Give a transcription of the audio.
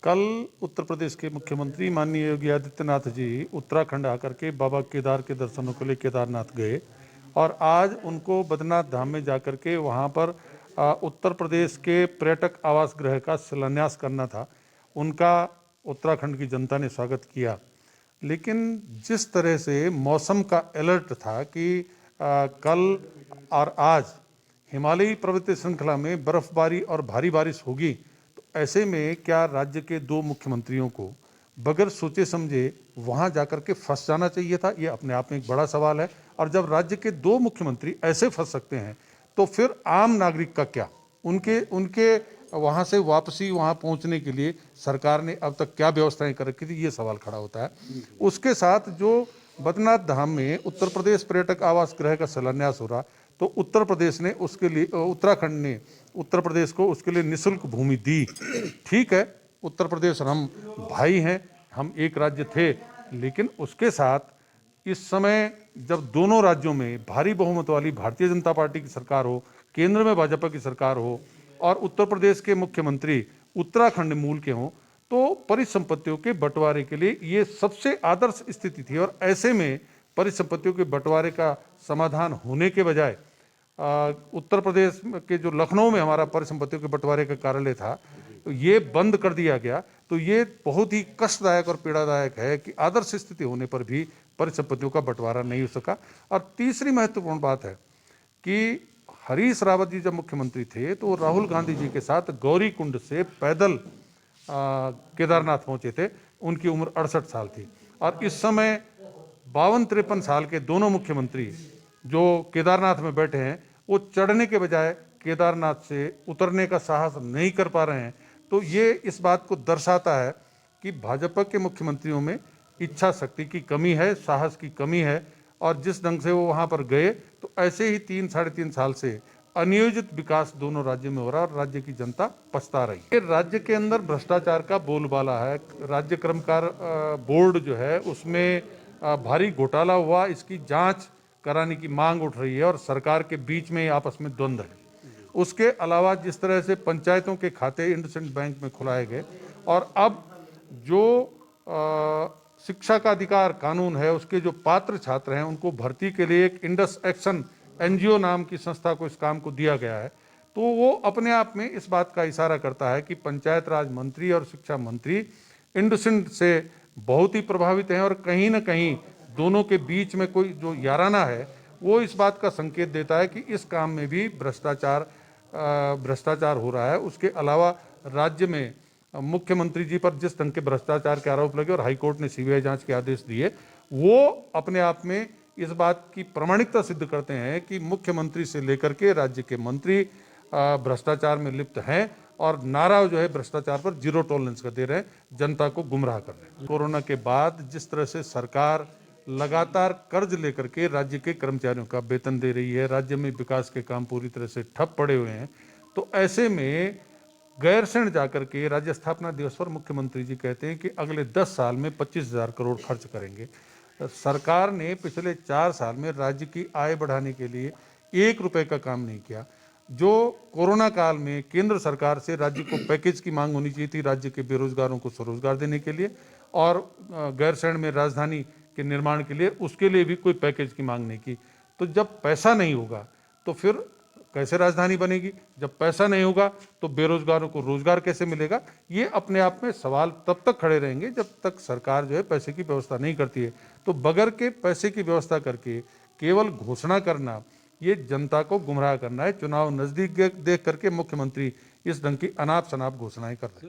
कल उत्तर प्रदेश के मुख्यमंत्री माननीय योगी आदित्यनाथ जी उत्तराखंड आकर के बाबा केदार के दर्शनों के लिए केदारनाथ गए और आज उनको बद्रीनाथ धाम में जाकर के वहाँ पर उत्तर प्रदेश के पर्यटक आवास गृह का शिलान्यास करना था। उनका उत्तराखंड की जनता ने स्वागत किया, लेकिन जिस तरह से मौसम का अलर्ट था कि कल और आज हिमालयी पर्वतीय श्रृंखला में बर्फबारी और भारी बारिश होगी, तो ऐसे में क्या राज्य के दो मुख्यमंत्रियों को बगैर सोचे समझे वहां जाकर के फंस जाना चाहिए था? ये अपने आप में एक बड़ा सवाल है। और जब राज्य के दो मुख्यमंत्री ऐसे फंस सकते हैं तो फिर आम नागरिक का क्या? उनके उनके वहां से वापसी वहां पहुंचने के लिए सरकार ने अब तक क्या व्यवस्थाएं कर रखी थी, ये सवाल खड़ा होता है। उसके साथ जो बद्रीनाथ धाम में उत्तर प्रदेश पर्यटक आवास गृह का शिलान्यास हो रहा, तो उत्तर प्रदेश ने उसके लिए उत्तराखंड ने उत्तर प्रदेश को उसके लिए निःशुल्क भूमि दी। ठीक है, उत्तर प्रदेश और हम भाई हैं, हम एक राज्य थे, लेकिन उसके साथ इस समय जब दोनों राज्यों में भारी बहुमत वाली भारतीय जनता पार्टी की सरकार हो, केंद्र में भाजपा की सरकार हो और उत्तर प्रदेश के मुख्यमंत्री उत्तराखंड मूल के हों, तो परिसंपत्तियों के बंटवारे के लिए ये सबसे आदर्श स्थिति थी। और ऐसे में परिसंपत्तियों के बंटवारे का समाधान होने के बजाय उत्तर प्रदेश के जो लखनऊ में हमारा परिसंपत्तियों के बंटवारे का कार्यालय था, ये बंद कर दिया गया। तो ये बहुत ही कष्टदायक और पीड़ादायक है कि आदर्श स्थिति होने पर भी परिसंपत्तियों का बंटवारा नहीं हो सका। और तीसरी महत्वपूर्ण बात है कि हरीश रावत जी जब मुख्यमंत्री थे तो राहुल गांधी जी के साथ गौरी कुंड से पैदल केदारनाथ पहुंचे थे। उनकी उम्र 68 साल थी और इस समय 52-53 साल के दोनों मुख्यमंत्री जो केदारनाथ में बैठे हैं, वो चढ़ने के बजाय केदारनाथ से उतरने का साहस नहीं कर पा रहे हैं। तो ये इस बात को दर्शाता है कि भाजपा के मुख्यमंत्रियों में इच्छा शक्ति की कमी है, साहस की कमी है। और जिस ढंग से वो वहाँ पर गए, तो ऐसे ही 3-3.5 साल से अनियोजित विकास दोनों राज्यों में हो रहा है और राज्य की जनता पछता रही है। राज्य के अंदर भ्रष्टाचार का बोलबाला है। राज्य कर्मकार बोर्ड जो है उसमें भारी घोटाला हुआ, इसकी जांच कराने की मांग उठ रही है और सरकार के बीच में आपस में द्वंद्व है। उसके अलावा जिस तरह से पंचायतों के खाते इंडसइंड बैंक में खुलाए गए और अब जो शिक्षा का अधिकार कानून है, उसके जो पात्र छात्र हैं उनको भर्ती के लिए एक इंडस एक्शन एनजीओ नाम की संस्था को इस काम को दिया गया है, तो वो अपने आप में इस बात का इशारा करता है कि पंचायत राज मंत्री और शिक्षा मंत्री इंडसइंड से बहुत ही प्रभावित हैं और कहीं ना कहीं दोनों के बीच में कोई जो याराना है वो इस बात का संकेत देता है कि इस काम में भी भ्रष्टाचार हो रहा है। उसके अलावा राज्य में मुख्यमंत्री जी पर जिस ढंग के भ्रष्टाचार के आरोप लगे और हाईकोर्ट ने सीबीआई जांच के आदेश दिए, वो अपने आप में इस बात की प्रामाणिकता सिद्ध करते हैं कि मुख्यमंत्री से लेकर के राज्य के मंत्री भ्रष्टाचार में लिप्त हैं और नारा जो है भ्रष्टाचार पर जीरो टॉलरेंस का दे रहे हैं, जनता को गुमराह कर रहे हैं। कोरोना के बाद जिस तरह से सरकार लगातार कर्ज लेकर के राज्य के कर्मचारियों का वेतन दे रही है, राज्य में विकास के काम पूरी तरह से ठप पड़े हुए हैं, तो ऐसे में गैरसैंण जाकर के राज्य स्थापना दिवस पर मुख्यमंत्री जी कहते हैं कि अगले 10 साल में 25,000 करोड़ खर्च करेंगे। सरकार ने पिछले 4 साल में राज्य की आय बढ़ाने के लिए 1 रुपए का काम नहीं किया। जो कोरोना काल में केंद्र सरकार से राज्य को पैकेज की मांग होनी चाहिए थी राज्य के बेरोजगारों को स्वरोजगार देने के लिए और गैरसैंण में राजधानी के निर्माण के लिए, उसके लिए भी कोई पैकेज की मांग नहीं की। तो जब पैसा नहीं होगा तो फिर कैसे राजधानी बनेगी? जब पैसा नहीं होगा तो बेरोजगारों को रोजगार कैसे मिलेगा? ये अपने आप में सवाल तब तक खड़े रहेंगे जब तक सरकार जो है पैसे की व्यवस्था नहीं करती है। तो बगैर के पैसे की व्यवस्था करके केवल घोषणा करना, ये जनता को गुमराह करना है। चुनाव नजदीक देख करके मुख्यमंत्री इस ढंग की अनाप शनाप घोषणाएं कर रहे हैं।